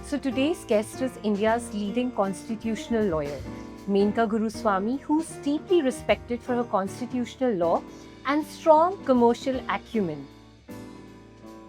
So today's guest is India's leading constitutional lawyer, Menka Guruswamy, who's deeply respected for her constitutional law and strong commercial acumen.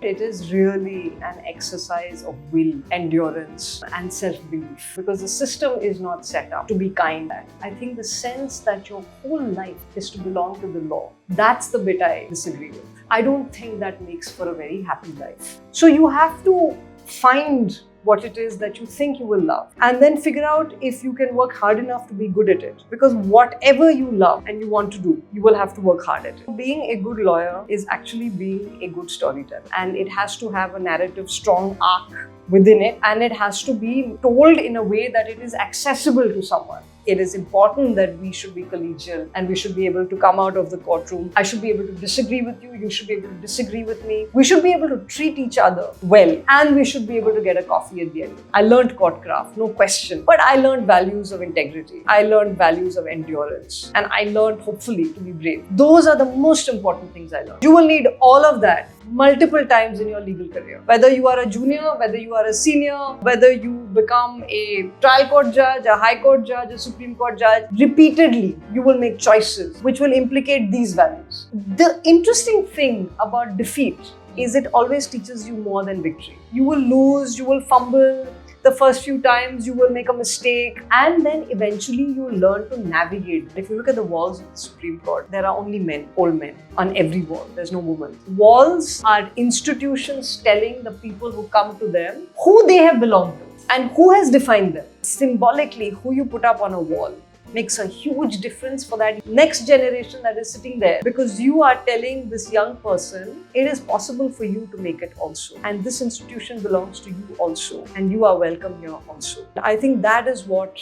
It is really an exercise of will, endurance, and self-belief because the system is not set up to be kind. I think the sense that your whole life is to belong to the law, that's the bit I disagree with. I don't think that makes for a very happy life. So you have to find what it is that you think you will love and then figure out if you can work hard enough to be good at it, because whatever you love and you want to do, you will have to work hard at it. Being a good lawyer is actually being a good storyteller, and it has to have a narrative strong arc within it, and it has to be told in a way that it is accessible to someone. It is important that we should be collegial and we should be able to come out of the courtroom. I should be able to disagree with you, you should be able to disagree with me. We should be able to treat each other well, and we should be able to get a coffee at the end. I learned courtcraft, no question, but I learned values of integrity. I learned values of endurance, and I learned, hopefully, to be brave. Those are the most important things I learned. You will need all of that multiple times in your legal career. Whether you are a junior, whether you are a senior, whether you become a trial court judge, a high court judge, a Supreme Court judge, repeatedly you will make choices which will implicate these values. The interesting thing about defeat is it always teaches you more than victory. You will lose, you will fumble. The first few times you will make a mistake, and then eventually you will learn to navigate. If you look at the walls of the Supreme Court, there are only men, old men on every wall. There's no women. Walls are institutions telling the people who come to them who they have belonged to and who has defined them. Symbolically, who you put up on a wall makes a huge difference for that next generation that is sitting there, because you are telling this young person it is possible for you to make it also, and this institution belongs to you also, and you are welcome here also. I think that is what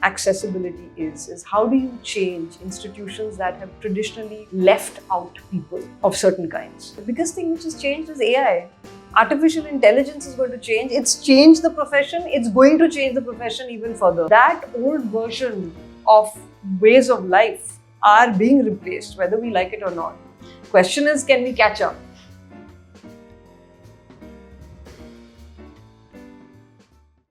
accessibility is how do you change institutions that have traditionally left out people of certain kinds. The biggest thing which has changed is AI. Artificial intelligence is going to change. It's changed the profession. It's going to change the profession even further. That old version of ways of life are being replaced, whether we like it or not. Question is, can we catch up?